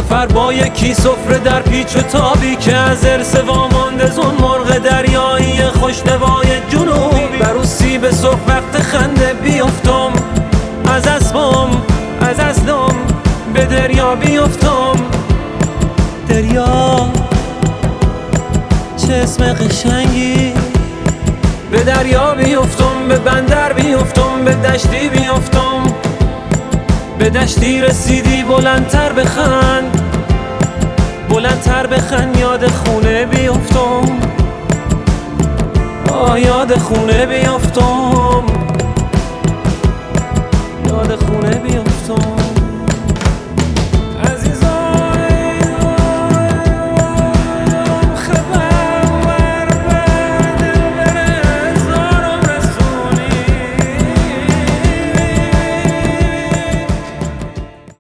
سفر با یکی سفره در پیچ و تابی که از ارث وامانده زون مرغ دریایی خوشنوای جنوبی بر سی به صبح وقت خنده بیفتم از اسبم از اصلم به دریا بیفتم. دریا چه اسم قشنگی، به دریا بیفتم، به بندر بیفتم، به دشتی بیفتم، به دشتی رسیدی بلندتر بخند، بلندتر بخند، یاد خونه بیفتم، یاد خونه بیفتم، یاد خونه بیفتم.